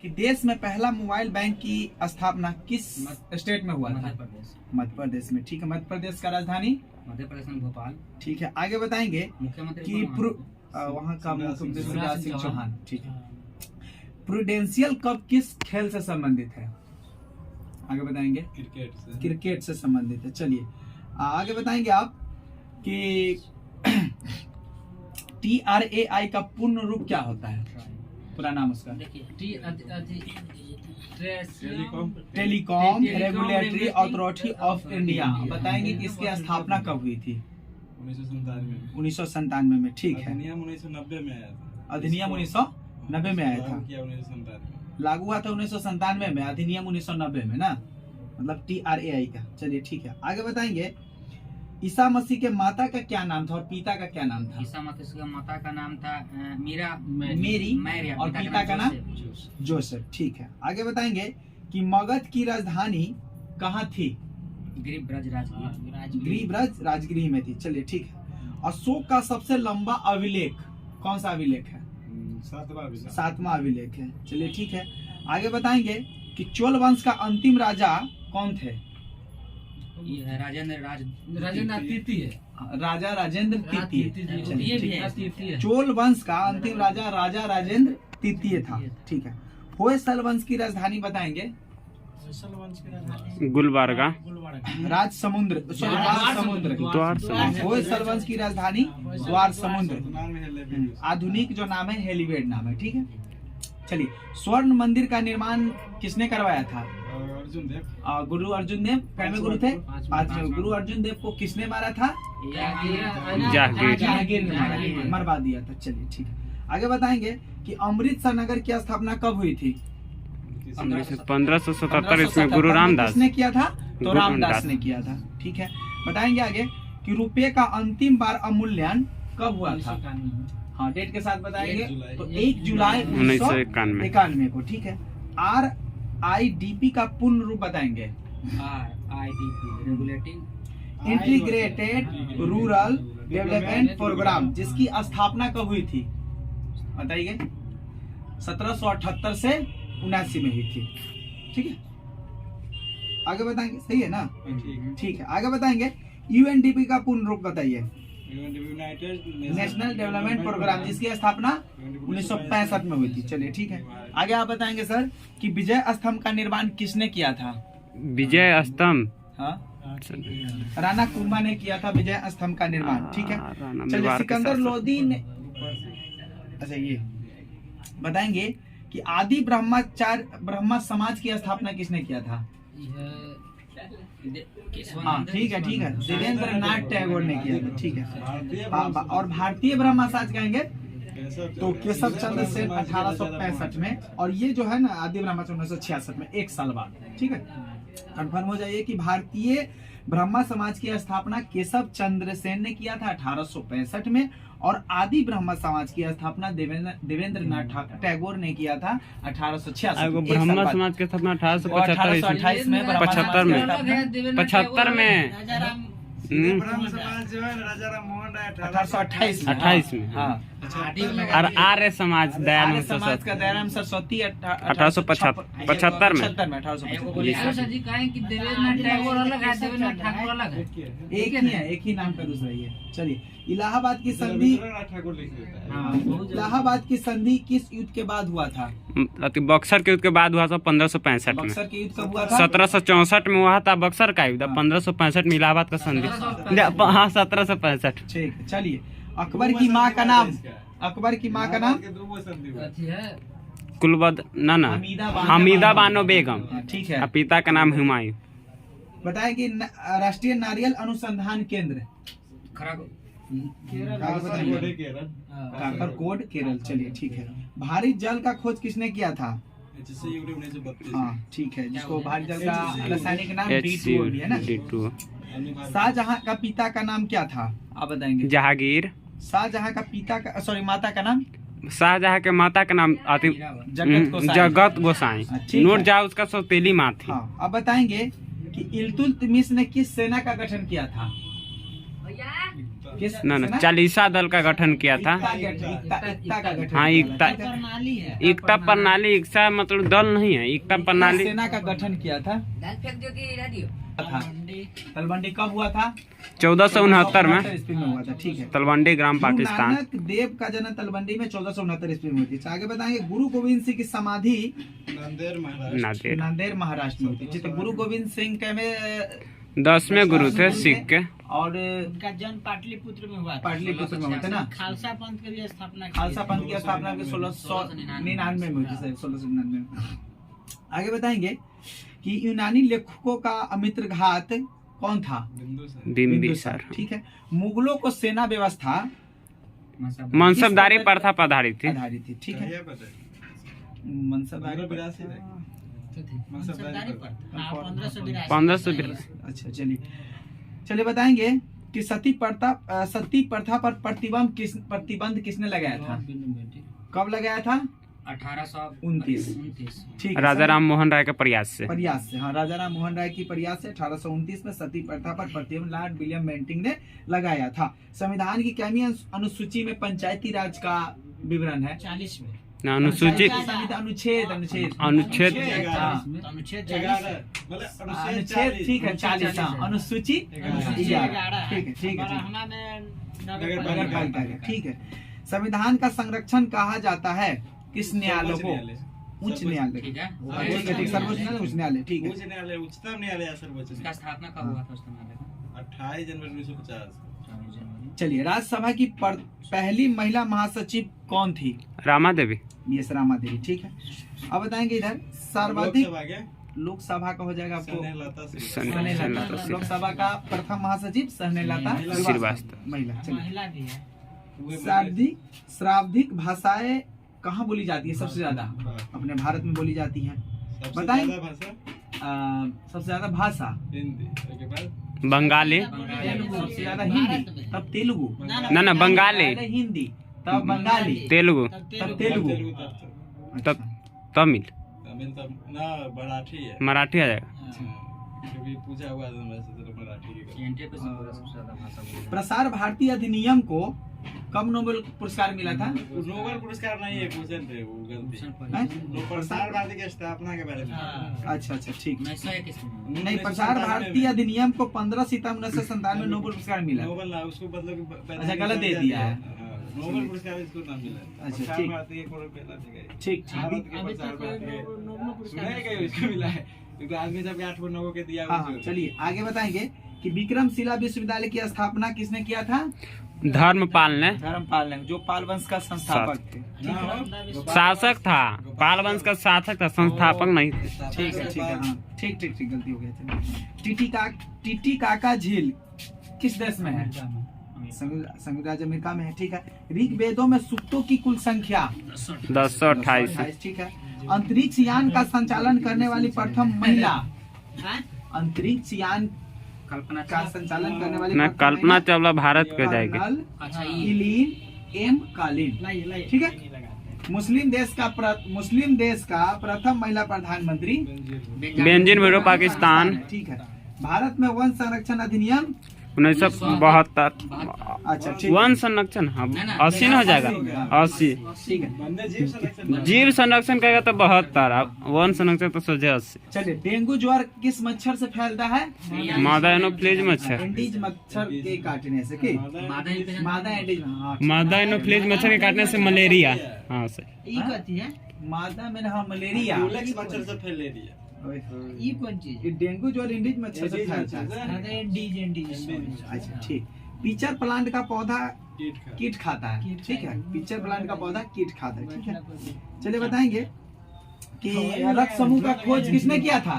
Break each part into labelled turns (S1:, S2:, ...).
S1: कि देश में पहला मोबाइल बैंक की स्थापना किस स्टेट में हुआ था? मध्य प्रदेश में। ठीक है, मध्य प्रदेश का राजधानी
S2: मध्य प्रदेश में भोपाल।
S1: ठीक है, आगे बताएंगे
S2: मुख्यमंत्री
S1: कि वहाँ का मुख्यमंत्री शिवराज सिंह चौहान। ठीक है, प्रूडेंशियल कप किस खेल से संबंधित है? आगे बताएंगे क्रिकेट से संबंधित है। चलिए आगे बताएंगे आप कि TRAI का पूर्ण रूप क्या होता है? पूरा नाम उसका telecom regulatory authority of India. बताएंगे कि इसकी स्थापना कब हुई थी? 1997 में। ठीक है,
S3: अधिनियम 1990 में आया था।
S1: अधिनियम 1990 में आया था, लागू हुआ था 1997 में, अधिनियम 1990 में ना, मतलब TRAI का। चलिए ठीक है, आगे बताएंगे ईसा मसीह के माता का क्या नाम था और पिता का क्या नाम था?
S2: ईसा मसीह के माता का नाम था
S1: मेरी और पिता का नाम जोसेफ। ठीक है, आगे बताएंगे कि मगध की राजधानी कहाँ थी? गिरिब्रज राजगृह में थी। चलिए ठीक है, अशोक का सबसे लंबा अभिलेख कौन सा अभिलेख है? 7वां अभिलेख है। चलिए ठीक है, आगे बताएंगे कि चोल वंश का अंतिम राजा कौन थे?
S2: राजेंद्र तृतीय।
S1: राजा राजेंद्र तृतीय। चोल वंश का अंतिम राजा राजा राजेंद्र तृतीय था। ठीक है, होयसल वंश की राजधानी बताएंगे?
S4: गुलबर्गा।
S1: राज समुद्र होयसल वंश की राजधानी द्वार समुद्र। आधुनिक जो नाम है हेलीवेड नाम है। ठीक है, चलिए स्वर्ण मंदिर का निर्माण किसने करवाया था? गुरु अर्जुन देव। कैसे गुरु थे? 5 गुरु अर्जुन देव को किसने मारा था? जहांगीर ने मरवा दिया था। चलिए ठीक है, आगे बताएंगे कि अमृतसर नगर की स्थापना कब हुई थी?
S4: 1577 इसमें गुरु रामदास
S1: ने किया था, तो रामदास ने किया था। ठीक है, बताएंगे आगे कि रुपये का अंतिम बार अवमूल्यन कब हुआ था? हाँ, डेट के साथ बताएंगे, तो 1 जुलाई 1991 को। ठीक है, RIDP का पूर्ण रूप बताएंगे? इंटीग्रेटेड रूरल डेवलपमेंट प्रोग्राम, जिसकी स्थापना कब हुई थी? बताइए। 1778 से 79 में हुई थी। ठीक है, आगे बताएंगे, सही है ना? ठीक है, आगे बताएंगे UNDP का पूर्ण रूप बताइए? नेशनल डेवलपमेंट प्रोग्राम, जिसकी स्थापना 1965 में हुई थी। चलिए ठीक है, आगे आप बताएंगे सर कि विजय स्तंभ का निर्माण किसने किया था?
S4: विजय स्तंभ,
S1: हाँ, राणा कुंभा ने किया था विजय स्तंभ का निर्माण। ठीक है, चलिए सिकंदर लोदी ने, अच्छा ये बताएंगे कि आदि ब्रह्मा समाज की स्थापना किसने किया था? हाँ ठीक है, देवेंद्र नाथ टैगोर ने किया था। ठीक है, और भारतीय ब्रह्म समाज कहेंगे तो केशव चंद्र सेन 1865 में, और ये जो है ना आदि ब्रह्म समाज 1966 में, 1 साल बाद। ठीक है, कंफर्म हो जाइए कि भारतीय ब्रह्मा समाज की स्थापना केशव चंद्र सेन ने किया था 1865 में, और आदि ब्रह्मा समाज की स्थापना देवेंद्र नाथ टैगोर ने किया था 1886 में।
S4: ब्रह्मा समाज की स्थापना 1828 में 75 में
S3: ब्रह्म समाज जो है राजा राम मोहन राय
S4: 1828 में।
S1: हाँ,
S4: और आर्य समाज दयानंद
S1: सरस्वती
S4: 1875 में।
S1: एक ही नाम का दूसरा ही है। चलिए, इलाहाबाद की संधि, इलाहाबाद की संधि किस युद्ध के बाद हुआ था?
S4: बक्सर के युद्ध के बाद हुआ था 1565 में।
S1: बक्सर के युद्ध कब हुआ था?
S4: 1764 में हुआ था बक्सर का युद्ध। 1565 में इलाहाबाद का संधि। हाँ, 1765।
S1: ठीक है, चलिए अकबर की माँ का नाम? अकबर की माँ का नाम
S4: कुलबद ना हमीदा बानो बेगम।
S1: ठीक है,
S4: पिता का नाम हुमायूं।
S1: बताएं कि राष्ट्रीय नारियल अनुसंधान केंद्र काकरकोड केरल। चलिए ठीक है, भारी जल का खोज किसने किया था? हाँ ठीक है, जिसको भारी जल का रासायनिक नाम D2 है ना। शाहजहां का पिता का नाम क्या था? आप बताएंगे?
S4: जहांगीर।
S1: शाहजहां का पिता का, सॉरी, माता का नाम?
S4: शाहजहां के माता का नाम जगत गोसाई। नोट जाओ, उसका सौतेली माँ थी।
S1: हाँ, अब बताएंगे कि इल्तुतमिश ने किस सेना का गठन किया था? किस
S4: ना
S1: सेना?
S4: चालीसा दल का गठन किया था।
S1: एकता का गठन
S4: हाँ,
S1: किया
S4: एकता-
S1: था, ठीक है?
S4: एकता प्रणाली, एकता मतलब दल नहीं है, एकता प्रणाली।
S1: सेना का गठन किया था तलवंडी कब हुआ था?
S4: 1469 में
S1: 1469 ईस्वी में हुआ था, ठीक है।
S4: तलवंडी ग्राम
S1: गुरु
S4: पाकिस्तान।
S1: नानक देव का जन्म तलवंडी में 1469 ईस्वी में हुई थी। आगे बताएंगे गुरु गोविंद सिंह की समाधि
S3: नांदेड़ महाराष्ट्र।
S4: नादेर
S1: नांदेड़ महाराष्ट्र में होती थी। तो गुरु गोविंद सिंह के में
S4: 10वें गुरु थे सिख के।
S1: और
S2: उनका जन्म पाटलिपुत्र में हुआ था।
S1: पाटलिपुत्र में होते ना।
S2: खालसा पंथ की भी स्थापना की
S1: खालसा
S2: थी।
S1: पंथ की स्थापना 1699 में हुई थी, 1699 में। आगे बताएंगे कि यूनानी लेखकों का अमित्र घात कौन था?
S4: बिंबिसार।
S1: ठीक है। मुगलों को सेना व्यवस्था
S4: मनसबदारी प्रथा पर आधारित थी।
S1: आधारित थी, ठीक है।
S3: कहिया पता है?
S1: मनसबदारी
S3: 1582 में।
S2: मनसबदारी पर। हाँ, 1582।
S4: 1582।
S1: अच्छा, चलिए बताएंगे कि सती प्रथा पर प्रतिबंध किसने लगाया था? कब लगाया था?
S2: 1829।
S1: ठीक है।
S4: राजा राम मोहन राय के प्रयास से।
S1: हाँ, राजा राम मोहन राय की प्रयास से 1829 में सती प्रथा पर प्रतिबंध लॉर्ड विलियम बेंटिंग ने लगाया था। संविधान की कितनी अनुसूची में पंचायती राज का विवरण है?
S2: 40 में।
S4: अनुसूची
S1: अनुच्छेद
S4: अनुच्छेद
S1: हाँ।
S2: अनुच्छेद
S3: 11 मतलब
S1: अनुच्छेद, ठीक है, 40। अनुसूची 11, ठीक है, ठीक है।
S2: बरहना में
S3: नगर
S1: पालिका का, ठीक है। संविधान का संरक्षण कहा जाता है किस न्यायालय को? उच्च न्यायालय।
S2: ठीक है।
S1: ठीक है, ठीक। सर्वोच्च न्यायालय, उच्च न्यायालय, ठीक है।
S3: उच्च न्यायालय, उच्चतम न्यायालय सर्वोच्च
S2: इसका स्थापना कब हुआ था? उसका नाम है
S3: 28 जनवरी 1950।
S1: चलिए, राज्यसभा की पहली महिला महासचिव कौन थी?
S4: रामा देवी।
S1: यस, रामा देवी, ठीक है। अब बताएंगे इधर सर्वाधिक
S3: लोकसभा के
S1: लोकसभा का हो जाएगा आपको
S3: स्नेहलता श्रीवास्तव।
S1: स्नेहलता।
S4: स्नेहलता।
S1: लोकसभा का प्रथम महासचिव स्नेहलता
S4: श्रीवास्तव।
S1: महिला। चलिए,
S2: महिला भी है।
S1: श्रावधिक भाषाएं कहाँ बोली जाती है सबसे ज्यादा? अपने भारत में बोली जाती है।
S3: सबसे
S1: बताएं।
S3: ज्यादा भाषा
S1: सबसे ज्यादा भाषा
S3: हिंदी, उसके बाद
S4: बंगाली।
S1: सबसे ज्यादा हिंदी, तब तेलुगु।
S4: ना बंगाली,
S1: पहले हिंदी, तब बंगाली,
S4: तेलुगु,
S1: तब तेलुगु,
S4: तब तमिल,
S3: तमिल तब ना मराठी है।
S4: मराठी आ जाएगा।
S3: क्योंकि पूछा हुआ था वैसे तो मराठी की।
S2: एनटीए पे सबसे ज्यादा भाषा बोली जाती
S1: प्रसार भारती अधिनियम को कब नोबेल पुरस्कार मिला था?
S3: नोबेल पुरस्कार नहीं है, क्वेश्चन थे वो गलती।
S1: हैं?
S3: प्रसार भारती की स्थापना के बारे में।
S1: अच्छा, ठीक।
S2: है। 1901 ईस्वी
S1: नहीं, प्रसार भारती अधिनियम को 15 सितंबर 1997 में नोबेल पुरस्कार मिला।
S3: नोबेल ना, उसको मतलब
S1: अच्छा, गलत दे दिया है।
S3: नोबेल पुरस्कार इसको ना मिला।
S1: अच्छा,
S3: प्रसार
S1: ठीक।
S3: भारती के कोई पहला जगह
S1: ठीक,
S3: भारत के
S2: अभी
S3: प्रसार
S2: तक
S3: भारती के
S2: नोबेल पुरस्कार
S3: सुनाई गई उसको मिला है, क्योंकि आदमी सब 8 नौ के दिया
S1: हाँ। चलिए, आगे बताएंगे कि विक्रमशिला विश्वविद्यालय की स्थापना किसने किया था?
S4: धर्मपाल ने।
S1: धर्मपाल ने, जो पाल वंश का संस्थापक थे।
S4: शासक था, पाल वंश का शासक था, संस्थापक नहीं थे।
S1: ठीक है, हाँ, ठीक, गलती हो गई थी। टीटीकाका झील किस देश में है? संयुक्त राज्य अमेरिका में है, ठीक है। ऋग्वेदों में सूक्तों की कुल संख्या
S4: 1028।
S1: ठीक है। अंतरिक्ष यान का संचालन करने वाली प्रथम महिला? अंतरिक्ष यान
S2: कल्पना
S1: का संचालन करने वाली
S4: ना
S1: प्रथम
S4: कल्पना
S1: महिला?
S4: चावला भारत के जाएगी।
S1: कर्नल
S2: अच्छा,
S1: इलीन एम कालिन, ठीक है। मुस्लिम देश का प्रथम महिला प्रधानमंत्री?
S4: Benzene bureau Pakistan.
S1: ठीक है। भारत में वन संरक्षण अधिनियम
S4: 1972।
S1: अच्छा, ठीक।
S4: वन संरक्षण 80 न हो जाएगा, 80।
S1: ठीक है।
S4: जीव संरक्षण कहेगा तो 72, वन संरक्षण तो सोचे 80।
S1: चलिए, डेंगू ज्वर किस मच्छर से फैलता है?
S4: मादा एनोफ्लीज मच्छर।
S1: एंडीज मच्छर के काटने से की मादा एंडीज, हाँ,
S4: मादा एनोफ्लीज मच्छर के काटने से मलेरिया। हाँ सही।
S2: ये कहती है
S1: मादा में हाँ मलेरिया।
S3: ड्यूलेक्स मच्छर से फैल रही है।
S2: ये कौन चीज?
S1: ये डेंगू ज्वर एंडीज मच्छर से फैलता है। अच्छा, ठीक। पिचर प्लांट का पौधा कीट खाता है, ठीक है। पिचर प्लांट का पौधा कीट खाता है, ठीक है। चलिए, बताएंगे कि रक्त समूह का खोज किसने किया था?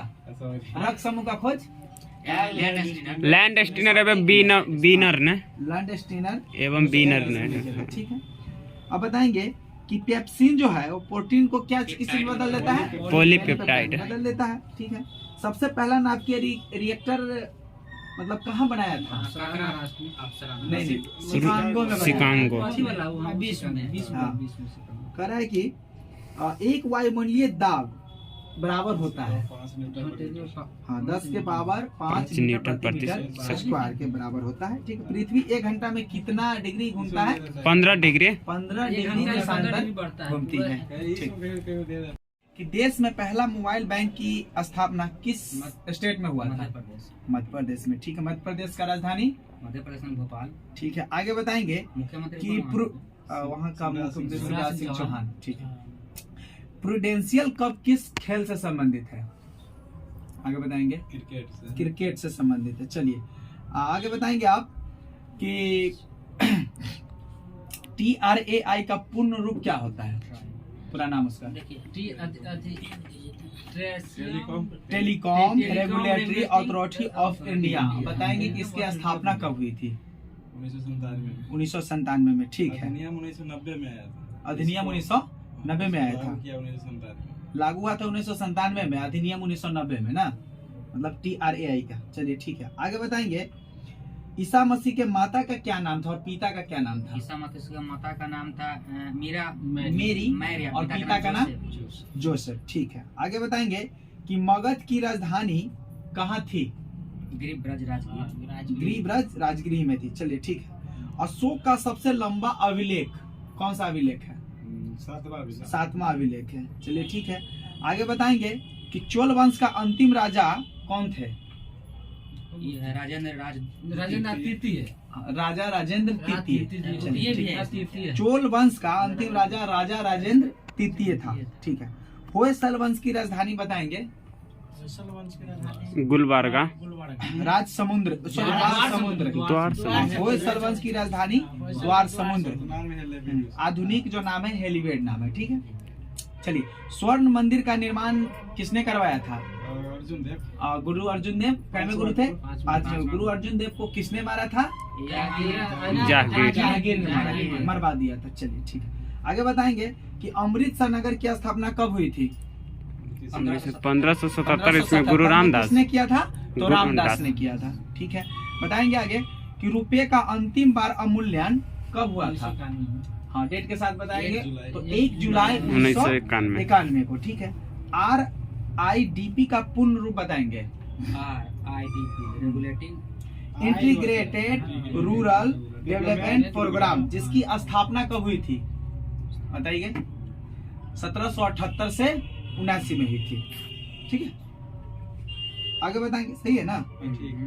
S1: रक्त समूह का खोज
S4: लैंड स्टीनर एवं बीनर ने।
S1: लैंड स्टीनर
S4: एवं बीनर ने,
S1: ठीक है। अब बताएंगे कि पेप्सिन जो है वो प्रोटीन को क्या किसी में बदल देता है?
S4: पॉलीपेप्टाइड
S1: बदल देता है, ठीक है। सबसे पहला नाभिकीय रिएक्टर मतलब कहाँ बनाया था? नहीं, शिकागो में बनाया था।
S4: शिकागो।
S1: हाँ। कह रहा है कि एक वायुमंडलीय दाब बराबर होता है।
S3: 5 न्यूटन प्रति
S1: हाँ 10 के पावर 5 न्यूटन प्रति मीटर स्क्वायर के बराबर होता है। ठीक है, पृथ्वी 1 घंटा में कितना डिग्री घूमता है?
S4: 15 डिग्री।
S1: 15 डिग्री के शांतर घूमती है। ठीक। कि देश में पहला मोबाइल बैंक की स्थापना किस स्टेट में हुआ था? मध्य प्रदेश में। ठीक है, मध्य प्रदेश का राजधानी?
S2: मध्य प्रदेश में भोपाल।
S1: ठीक है, आगे बताएंगे
S2: मुख्यमंत्री
S1: कि वहाँ का मुख्यमंत्री शिवराज सिंह चौहान। ठीक है, प्रूडेंशियल कप किस खेल से संबंधित है? आगे बताएंगे। क्रिकेट से संबंधित है। चलिए आगे बताएंगे आप कि TRAI का पूर्ण रूप क्या होता है? पूरा नाम उसका? Telecom regulatory authority of India. बताएंगे कि इसकी स्थापना कब हुई थी? 1997 में। ठीक है,
S3: अधिनियम 1990 में आया था।
S1: अधिनियम 1990 में आया था,
S3: 1997
S1: लागू हुआ था 1997 में, अधिनियम 1990 में ना, मतलब TRAI का। चलिए ठीक है, आगे बताएंगे ईसा मसीह के माता का क्या नाम था और पिता का क्या नाम था?
S2: ईसा मसीह का माता का नाम था
S1: मेरी और पिता का नाम जोसेफ। ठीक है, आगे बताएंगे कि मगध की राजधानी कहाँ थी?
S2: गिरिब्रज
S1: राजगृह में थी। चलिए ठीक है, अशोक का सबसे लंबा अभिलेख कौन सा अभिलेख है? 7वां अभिलेख है। चलिए ठीक है, आगे बताएंगे कि चोल वंश का अंतिम राजा कौन थे?
S2: राजेंद्र तृतीय।
S1: राजा राजेंद्र तृतीय। चोल वंश का अंतिम राजा राजेंद्र तृतीय था। ठीक है, होयसल वंश की राजधानी बताएंगे?
S4: गुलबर्गा।
S1: द्वार समुद्र। होयसल वंश की राजधानी द्वार समुद्र। आधुनिक जो नाम है हेलीवेड नाम है। ठीक है, चलिए स्वर्ण मंदिर का निर्माण किसने करवाया था? गुरु अर्जुन देव। कैसे गुरु थे? 5 गुरु अर्जुन देव को किसने मारा था? जहांगीर ने मरवा दिया था। चलिए ठीक है, आगे बताएंगे कि अमृतसर नगर की स्थापना कब हुई थी?
S4: 1577 इसमें गुरु रामदास
S1: ने किया था, तो रामदास ने किया था। ठीक है, बताएंगे आगे कि रुपये का अंतिम बार अवमूल्यन कब हुआ था? हाँ डेट के साथ बताएंगे, तो 1 जुलाई 1991 को। ठीक है, RIDP का पूर्ण रूप बताएंगे? इंटीग्रेटेड रूरल डेवलपमेंट प्रोग्राम, जिसकी स्थापना कब हुई थी? बताइए। 1778 से 79 में हुई थी। ठीक है, आगे बताएंगे, सही है ना?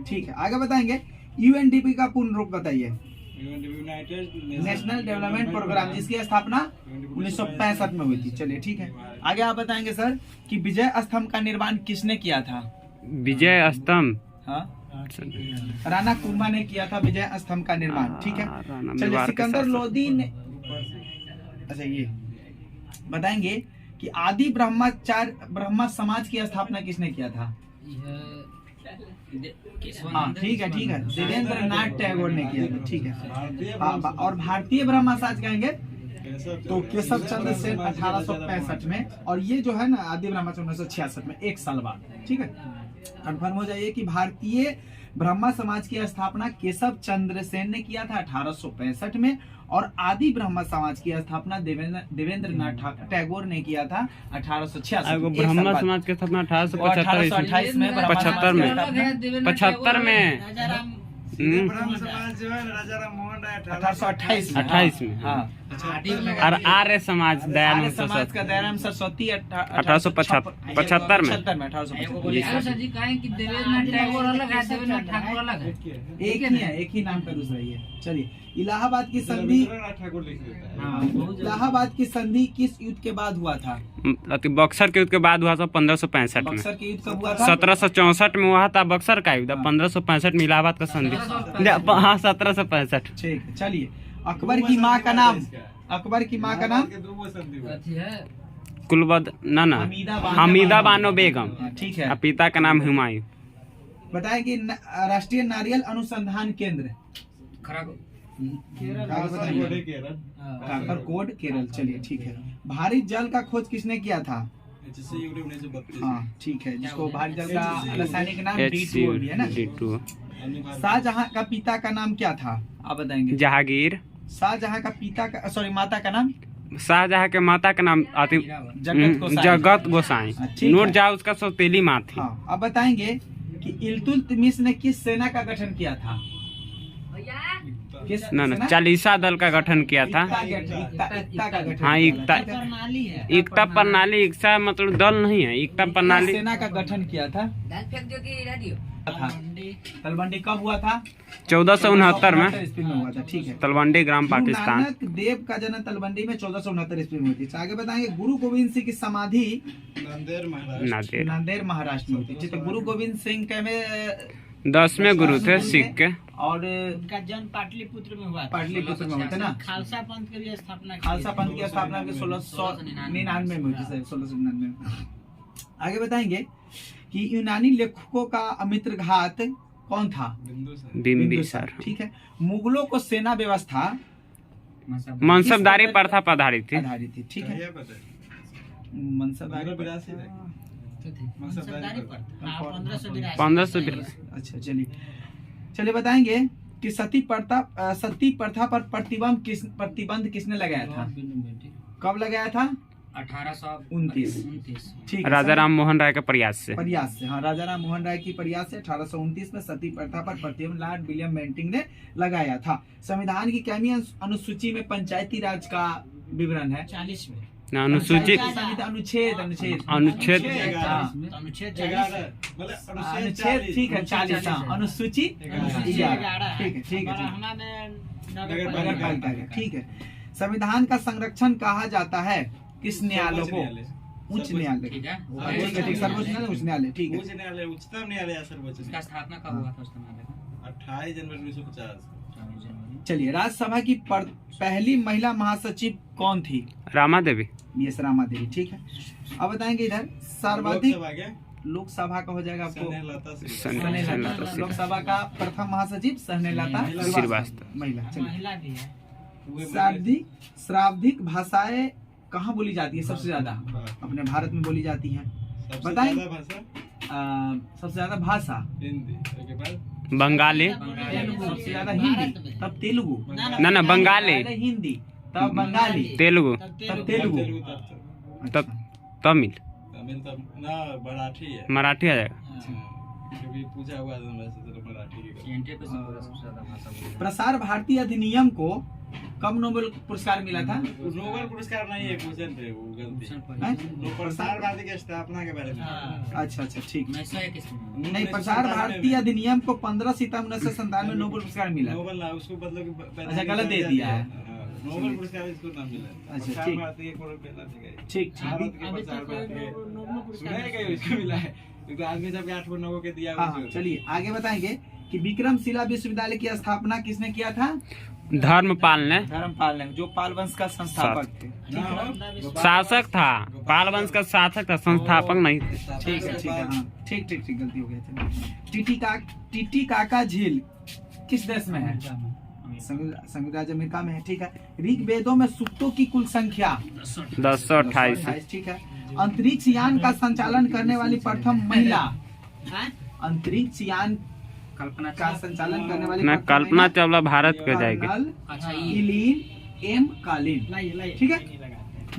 S1: ठीक है, आगे बताएंगे UNDP का पूर्ण रूप बताइए? नेशनल डेवलपमेंट प्रोग्राम, जिसकी स्थापना 1965 में हुई थी। चलिए ठीक है, आगे आप बताएंगे सर कि विजय स्तंभ का निर्माण किसने किया था?
S4: विजय स्तंभ?
S1: हाँ, राणा कुंभा ने किया था विजय स्तंभ का निर्माण। ठीक है, चलिए सिकंदर लोदी ने, अच्छा ये बताएंगे कि आदि ब्रह्मा समाज की स्थापना किसने किया था? हाँ ठीक है, देवेंद्र नाथ टैगोर ने किया था। ठीक है, और भारतीय ब्रह्मा समाज कहेंगे तो केशव चंद्र सेन 1865 में, और ये जो है ना आदि ब्रह्मा 1966 में, 1 साल बाद। ठीक है, कंफर्म हो जाइए कि भारतीय ब्रह्मा समाज की स्थापना केशव चंद्र सेन ने किया था 1865 में, और आदि ब्रह्मा समाज की स्थापना देवेंद्र नाथ टैगोर ने किया था 1886 में।
S4: ब्रह्मा समाज की स्थापना 1828 में 75 में
S3: ब्रह्म समाज जो है राजा राम मोहन राय
S1: 1828 में। हाँ,
S4: और आर्य समाज दयानंद
S1: समाज का दयानंद सरस्वती
S4: 1875 में।
S1: एक ही नाम का दूसरा ही है। चलिए, इलाहाबाद की संधि, इलाहाबाद की संधि किस युद्ध के बाद हुआ था?
S4: बक्सर के युद्ध के बाद हुआ था 1565 में।
S1: बक्सर के युद्ध कब हुआ था?
S4: 1764 में हुआ था बक्सर का युद्ध। 1565 में इलाहाबाद का संधि। हाँ 1765।
S1: ठीक है, चलिए अकबर की माँ का नाम? अकबर की माँ का नाम
S4: कुलबद ना हमीदा बानो बेगम।
S1: ठीक है,
S4: पिता का नाम हुमायूं।
S1: बताएं कि राष्ट्रीय नारियल अनुसंधान केंद्र काकरकोट केरल। चलिए ठीक है, भारी जल का खोज किसने किया था? हाँ ठीक है, जिसको भारी जल का रासायनिक नाम D2 भी है ना। शाहजहां का पिता का नाम क्या था? आप बताएंगे?
S4: जहांगीर।
S1: शाहजहां का पिता का माता का नाम?
S4: शाहजहाँ के माता का नाम आती जगत गोसाई।
S1: ठीक है।
S4: नूरजहाँ उसका सौतेली माँ थी।
S1: हाँ, अब बताएंगे कि इल्तुतमिश ने किस सेना का गठन किया था? किस
S4: ना
S1: सेना?
S4: चालीसा दल का गठन किया था।
S1: एकता का गठन
S4: हाँ,
S1: किया था।
S2: प्रणाली है।
S4: एकता प्रणाली, एकता मतलब दल नहीं है, एकता
S1: किस
S4: प्रणाली।
S1: सेना का गठन किया था? तलवंडी कब हुआ था?
S4: 1469 में
S1: ईस्वी में हुआ था। ठीक है।
S4: तलवंडी ग्राम
S1: गुरु
S4: पाकिस्तान।
S1: नानक देव का जन्म तलवंडी में 1469 ईस्वी में हुई थी। आगे बताएंगे गुरु गोविंद सिंह की समाधि
S3: नांदेड़ महाराष्ट्र।
S4: नांदेड़।
S1: नांदेड़ महाराष्ट्र में होती थी। तो गुरु गोविंद सिंह के में
S4: 10वें गुरु थे सिख के।
S1: और
S2: उनका जन्म पाटलिपुत्र में हुआ था।
S1: पाटलिपुत्र में हुआ था ना।
S2: खालसा पंथ की भी स्थापना
S1: खालसा पंथ की स्थापना 1699 में हुई थी। 1699 में। आगे बताएंगे कि यूनानी लेखकों का अमित्र घात कौन था?
S4: बिंबिसार।
S1: ठीक है। मुगलों को सेना व्यवस्था
S4: मनसबदारी प्रथा पर आधारित थी।
S1: आधारित थी। ठीक है। मनसबदारी
S4: 1582।
S1: अच्छा, चलिए बताएंगे कि सती प्रथा पर प्रतिबंध किसने लगाया था? कब लगाया था?
S2: 1829।
S1: ठीक है।
S4: राजा राम मोहन राय के प्रयास से।
S1: हाँ, राजा राम मोहन राय की प्रयास से 1829 में सती प्रथा पर प्रतिबंध लॉर्ड विलियम बेंटिंक ने लगाया था। संविधान की कैमी अनुसूची में पंचायती राज का विवरण है?
S2: 40 में।
S4: अनुसूचित
S1: अनुच्छेद
S4: अनुच्छेद
S1: ठीक है 40। अनुसूची 11। ठीक है। ठीक है। संविधान का संरक्षण कहा जाता है किस न्यायालय को? उच्च न्यायालय।
S2: ठीक है।
S1: ठीक, सर्वोच्च न्यायालय, उच्च न्यायालय। ठीक है।
S3: उच्च न्यायालय, उच्चतम न्यायालय, सर्वोच्च
S2: इसका स्थापना कब हुआ था उस न्यायालय का?
S3: 28 जनवरी 1950।
S1: चलिए, राज्यसभा की पहली महिला महासचिव कौन थी?
S4: रामा देवी।
S1: यस, रामा देवी। ठीक है। अब बताएंगे इधर सर्वाधिक लोकसभा का हो जाएगा आपको
S4: स्नेहलता।
S1: लोकसभा का प्रथम महासचिव स्नेहलता
S4: श्रीवास्तव।
S1: महिला। चलिए,
S2: महिला भी है।
S1: श्रावधिक भाषाएं कहाँ बोली जाती है सबसे ज्यादा? अपने भारत में बोली जाती है। बताएं सबसे ज्यादा भाषा?
S3: हिंदी, उसके बाद
S4: बंगाली।
S1: सबसे ज्यादा हिंदी, तब तेलुगु।
S4: ना बंगाली।
S1: हिंदी, तब बंगाली,
S4: तेलुगु,
S1: तब तेलुगु,
S4: तब तमिल,
S3: तमिल तब ना मराठी है।
S4: मराठी आ जाएगा।
S3: क्योंकि पूछा हुआ था वैसे तो मराठी की।
S2: एनटीए पे सबसे ज्यादा भाषा बोली।
S1: प्रसार भारती अधिनियम को कब नोबेल पुरस्कार मिला था?
S3: नोबेल पुरस्कार नहीं है, क्वेश्चन पे वो गलती। प्रसार भारती की स्थापना के बारे में।
S1: अच्छा, ठीक।
S2: 1901 ईस्वी।
S1: नहीं, प्रसार भारती अधिनियम को 15 सितंबर 1997 में नोबेल पुरस्कार मिला।
S3: नोबेल ना, उसको मतलब
S1: अच्छा, गलत दे दिया है।
S3: नोबेल पुरस्कार इसको ना मिला।
S1: अच्छा,
S3: प्रसार
S1: ठीक।
S3: भारती को मिलना चाहिए।
S1: ठीक।
S3: भारत के प्रसार भारती सुनाई गई उसको मिला है, क्योंकि आदमी सबके 8 को 9 के दिया।
S1: हाँ, चलिए आगे बताएंगे कि विक्रमशिला विश्वविद्यालय की स्थापना किसने किया था?
S4: धर्मपाल ने।
S1: धर्मपाल ने, जो पाल वंश का संस्थापक थे।
S4: शासक था, पाल वंश का शासक था, संस्थापक नहीं थे।
S1: ठीक है। हाँ, ठीक, गलती हो गया। टीटी काका झील किस देश में है? संयुक्त राज्य अमेरिका में है। ठीक है। ऋग्वेदों में सूक्तों की कुल संख्या
S4: 1028।
S1: ठीक है। अंतरिक्ष यान का संचालन करने वाली प्रथम महिला? अंतरिक्ष यान
S2: कल्पना
S1: का संचालन करने वाली
S4: ना कल्पना चावला भारत के जाएगी।
S2: अच्छा,
S1: इलीन एम कालीन। ठीक है।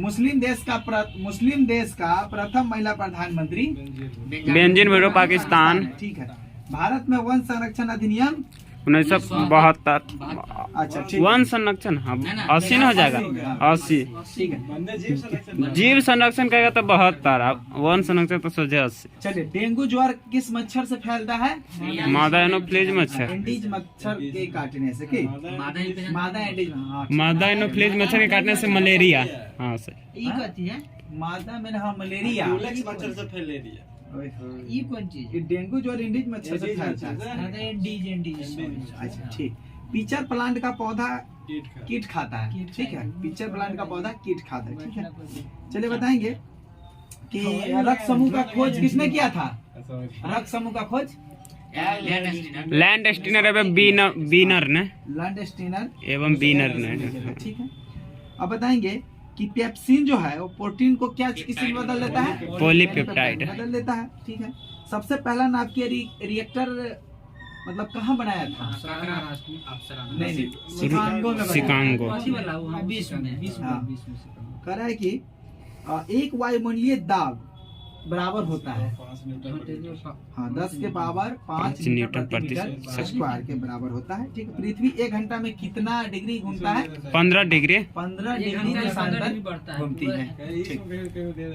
S1: मुस्लिम देश का प्रथम महिला प्रधानमंत्री?
S4: बेंजीन भुट्टो, पाकिस्तान।
S1: ठीक है। भारत में वन संरक्षण अधिनियम
S4: 1972।
S1: अच्छा, ठीक।
S4: वन संरक्षण 80 न हो जाएगा, 80।
S1: ठीक है।
S4: जीव संरक्षण करेगा तो 72, वन संरक्षण तो सोचे 80।
S1: चलिए, डेंगू ज्वर किस मच्छर से फैलता है?
S4: मादा एनोफ्लीज मच्छर।
S1: एंडीज मच्छर के काटने से। की मादा एंडीज। हाँ,
S4: मादा एनोफ्लीज मच्छर के काटने से मलेरिया। हाँ सर,
S2: ये कहती है
S1: मादा में मलेरिया।
S3: मच्छर से फैलेरिया।
S2: ये कौन चीज है?
S1: डेंगू ज्वर एंडीज मच्छर से फैलता है।
S2: एंडीज।
S1: अच्छा, ठीक। पिचर प्लांट का पौधा कीट खाता है। ठीक है। पिचर प्लांट का पौधा कीट खाता है। ठीक है। चलिए बताएंगे कि रक्त समूह का खोज किसने किया था? रक्त समूह का खोज
S4: लैंड स्टीनर एवं बीनर ने।
S1: लैंड स्टीनर
S4: एवं बीनर ने।
S1: ठीक है। अब बताएंगे कि पेप्सिन जो है वो प्रोटीन को क्या किसी में बदल देता है?
S4: पॉलीपेप्टाइड
S1: बदल देता है। ठीक है। सबसे पहला नाभिकीय रिएक्टर मतलब कहाँ बनाया था? नहीं नहीं,
S4: शुरू
S1: शिकागो में बनाया।
S4: शिकागो।
S2: विश्व में
S1: हाँ।
S2: विश्व में से
S1: कह रहा है कि एक वायुमंडलीय दाब बराबर होता है हाँ 10 के पावर 5
S4: न्यूटन
S1: न्यूटन प्रति
S4: प्रति
S1: मीटर स्क्वायर के बराबर होता है। ठीक है, पृथ्वी 1 घंटा में कितना डिग्री घूमता है?
S4: 15 डिग्री।
S1: 15
S2: एक
S1: डिग्री
S2: घंटा
S1: के
S2: में 15
S1: अंदर
S2: डिग्री बढ़ता है।
S1: घूमती है।
S3: कहीं
S1: ठीक।
S3: कहीं दे